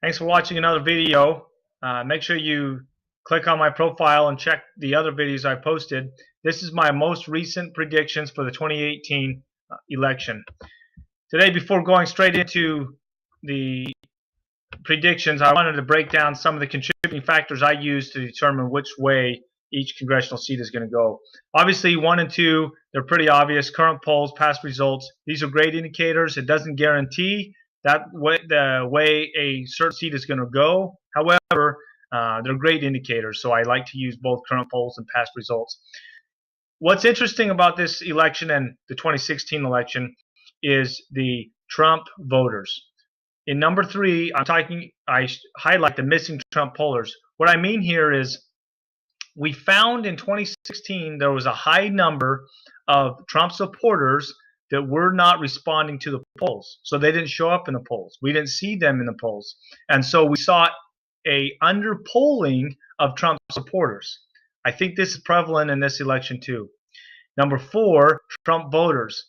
Thanks for watching another video. Make sure you click on my profile and check the other videos I posted. This is my most recent predictions for the 2018 election. Today, before going straight into the predictions, I wanted to break down some of the contributing factors I use to determine which way each congressional seat is going to go. Obviously, 1 and 2, they're pretty obvious. Current polls, past results, these are great indicators. It doesn't guarantee the way a certain seat is going to go. However, they're great indicators, so I like to use both current polls and past results. What's interesting about this election and the 2016 election is the Trump voters. In number 3, I highlight the missing Trump pollers. What I mean here is we found in 2016 there was a high number of Trump supporters that were not responding to the polls. So they didn't show up in the polls. We didn't see them in the polls. And so we saw a underpolling of Trump supporters. I think this is prevalent in this election too. Number 4, Trump voters.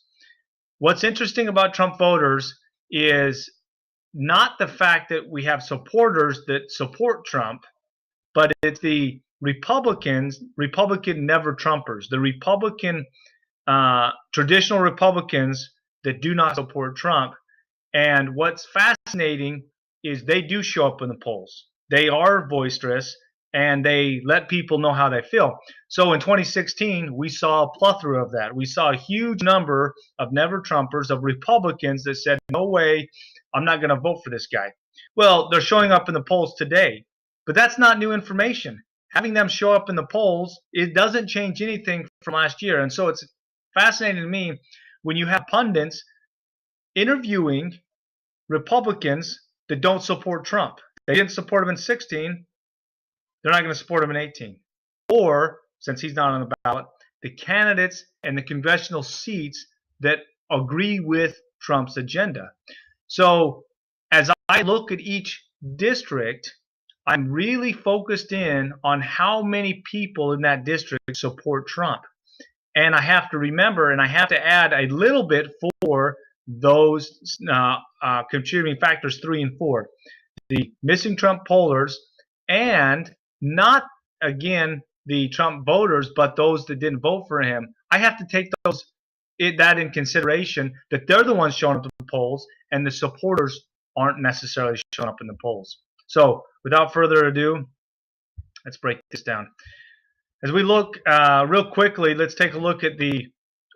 What's interesting about Trump voters is not the fact that we have supporters that support Trump, but it's the Republican never Trumpers, the Republican traditional Republicans that do not support Trump. And what's fascinating is they do show up in the polls. They are boisterous and they let people know how they feel. So in 2016, we saw a plethora of that. We saw a huge number of never Trumpers, of Republicans that said, no way, I'm not going to vote for this guy. Well, they're showing up in the polls today, but that's not new information. Having them show up in the polls, it doesn't change anything from last year. And so it's fascinating to me when you have pundits interviewing Republicans that don't support Trump. They didn't support him in 16. They're not going to support him in 18. Or, since he's not on the ballot, the candidates and the congressional seats that agree with Trump's agenda. So as I look at each district, I'm really focused in on how many people in that district support Trump. And I have to remember, and I have to add a little bit for those contributing factors 3 and 4. The missing Trump pollers, and not, again, the Trump voters, but those that didn't vote for him. I have to take that in consideration, that they're the ones showing up in the polls, and the supporters aren't necessarily showing up in the polls. So without further ado, let's break this down. As we look real quickly, let's take a look at the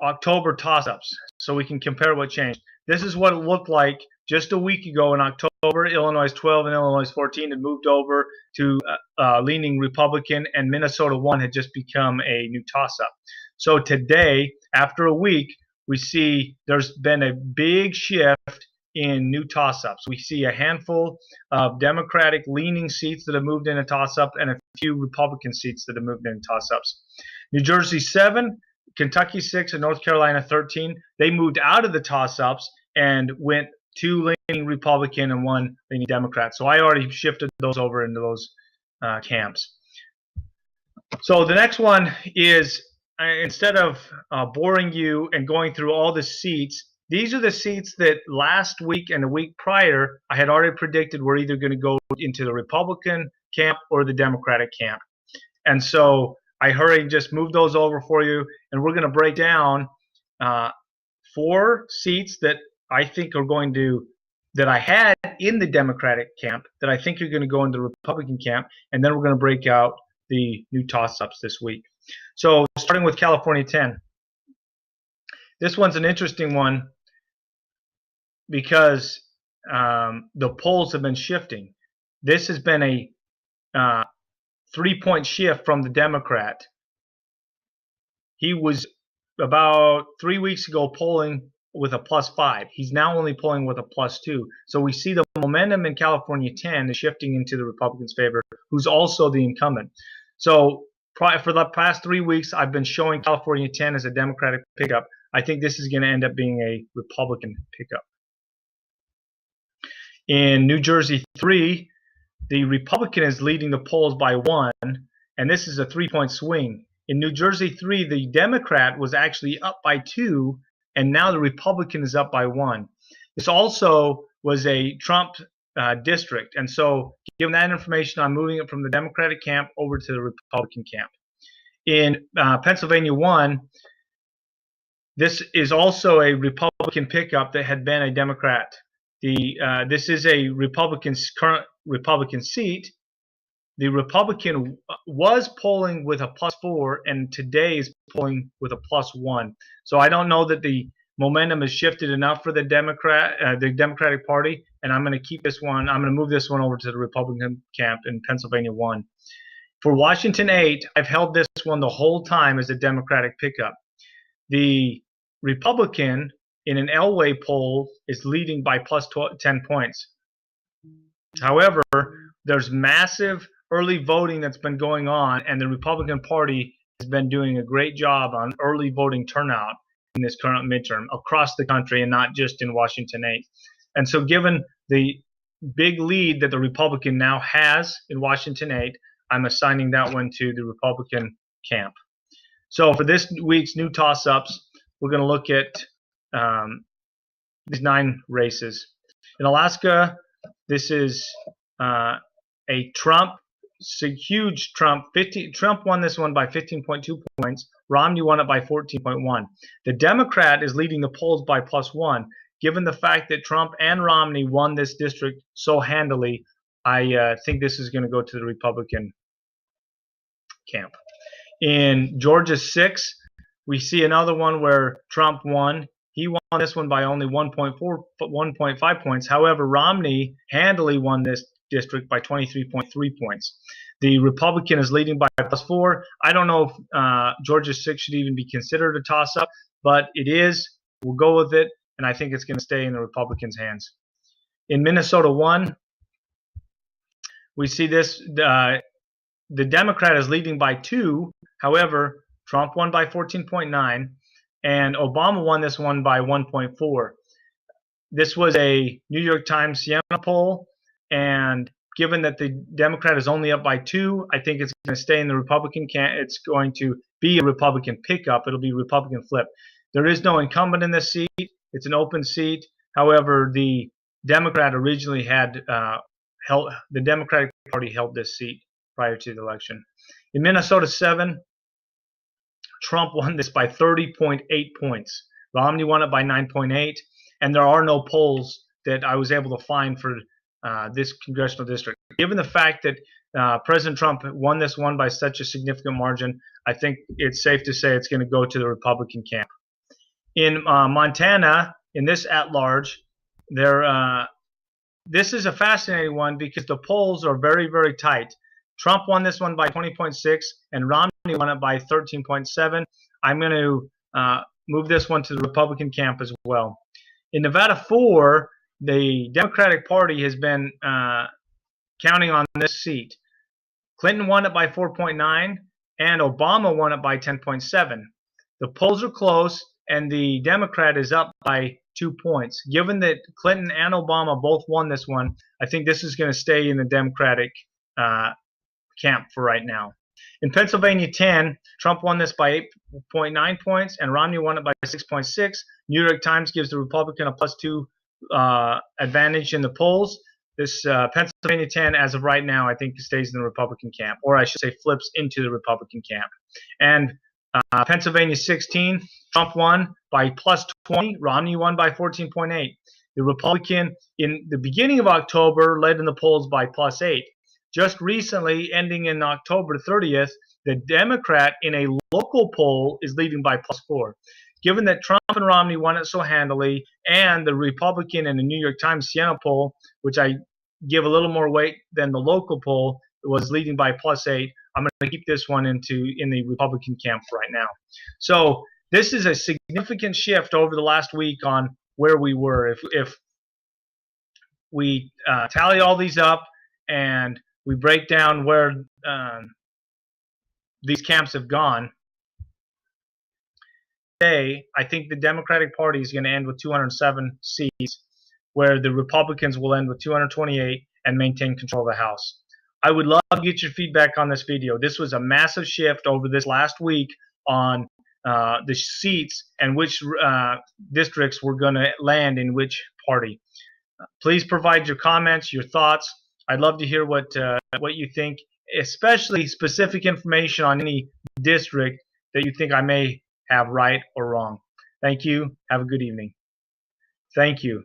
October toss-ups so we can compare what changed. This is what it looked like just a week ago in October. Illinois 12 and Illinois 14 had moved over to leaning Republican, and Minnesota 1 had just become a new toss-up. So today, after a week, we see there's been a big shift in new toss-ups. We see a handful of Democratic leaning seats that have moved into toss-up and a few Republican seats that have moved into toss-ups. New Jersey 7, Kentucky 6, and North Carolina 13, they moved out of the toss-ups and went 2 leaning Republican and 1 leaning Democrat. So I already shifted those over into those camps. So the next one is, instead of boring you and going through all the seats, these are the seats that last week and the week prior I had already predicted were either going to go into the Republican camp or the Democratic camp. And so I hurried and just moved those over for you, and we're going to break down 4 seats that I think are going to, that I had in the Democratic camp, that I think are going to go into the Republican camp, and then we're going to break out the new toss-ups this week. So starting with California 10. This one's an interesting one because the polls have been shifting. This has been a 3-point shift from the Democrat. He was about 3 weeks ago polling with a +5. He's now only polling with a +2. So we see the momentum in California 10 is shifting into the Republicans' favor, who's also the incumbent. So for the past 3 weeks, I've been showing California 10 as a Democratic pickup. I think this is going to end up being a Republican pickup. In New Jersey 3, the Republican is leading the polls by 1, and this is a 3-point swing. In New Jersey 3, the Democrat was actually up by 2, and now the Republican is up by 1. This also was a Trump district. And so, given that information, I'm moving it from the Democratic camp over to the Republican camp. In Pennsylvania 1, this is also a Republican pickup that had been a Democrat. This is a current Republican seat. The Republican was polling with a +4, and today is polling with a +1. So I don't know that the momentum has shifted enough for the Democratic Party, and I'm going to keep this one. I'm going to move this one over to the Republican camp in Pennsylvania 1. For Washington 8, I've held this one the whole time as a Democratic pickup. The Republican in an Elway poll is leading by +10 points. However, there's massive early voting that's been going on, and the Republican Party has been doing a great job on early voting turnout in this current midterm across the country and not just in Washington 8. And so given the big lead that the Republican now has in Washington 8, I'm assigning that one to the Republican camp. So for this week's new toss-ups, we're going to look at these 9 races. In Alaska, this is a huge Trump. Trump won this one by 15.2 points. Romney won it by 14.1. The Democrat is leading the polls by +1. Given the fact that Trump and Romney won this district so handily, I think this is going to go to the Republican camp. In Georgia 6, we see another one where Trump won. He won this one by only 1.5 points. However, Romney handily won this district by 23.3 points. The Republican is leading by +4. I don't know if Georgia 6 should even be considered a toss-up, but it is. We'll go with it, and I think it's going to stay in the Republicans' hands. In Minnesota 1, we see this. The Democrat is leading by 2. However, Trump won by 14.9, and Obama won this one by 1.4. This was a New York Times Siena poll, and given that the Democrat is only up by 2, I think it's going to stay in the Republican camp. It's going to be a Republican pickup. It'll be Republican flip. There is no incumbent in this seat. It's an open seat. However, the Democrat originally had the Democratic Party held this seat prior to the election. In Minnesota 7, Trump won this by 30.8 points. Romney won it by 9.8, and there are no polls that I was able to find for this congressional district. Given the fact that President Trump won this one by such a significant margin, I think it's safe to say it's going to go to the Republican camp. In Montana, in this at-large, this is a fascinating one because the polls are very, very tight. Trump won this one by 20.6, and Romney won it by 13.7. I'm going to move this one to the Republican camp as well. In Nevada 4, the Democratic Party has been counting on this seat. Clinton won it by 4.9, and Obama won it by 10.7. The polls are close, and the Democrat is up by 2 points. Given that Clinton and Obama both won this one, I think this is going to stay in the Democratic camp for right now. In Pennsylvania 10, Trump won this by 8.9 points, and Romney won it by 6.6. New York Times gives the Republican a +2 advantage in the polls. This Pennsylvania 10, as of right now, I think stays in the Republican camp, or I should say flips into the Republican camp. And Pennsylvania 16, Trump won by +20. Romney won by 14.8. The Republican in the beginning of October led in the polls by +8. Just recently, ending in October 30th, the Democrat in a local poll is leading by +4. Given that Trump and Romney won it so handily, and the Republican in the New York Times Siena poll, which I give a little more weight than the local poll, was leading by +8, I'm going to keep this one in the Republican camp right now. So this is a significant shift over the last week on where we were. If we tally all these up and we break down where these camps have gone, today, I think the Democratic Party is going to end with 207 seats, where the Republicans will end with 228 and maintain control of the House. I would love to get your feedback on this video. This was a massive shift over this last week on the seats and which districts were going to land in which party. Please provide your comments, your thoughts. I'd love to hear what you think, especially specific information on any district that you think I may have right or wrong. Thank you. Have a good evening. Thank you.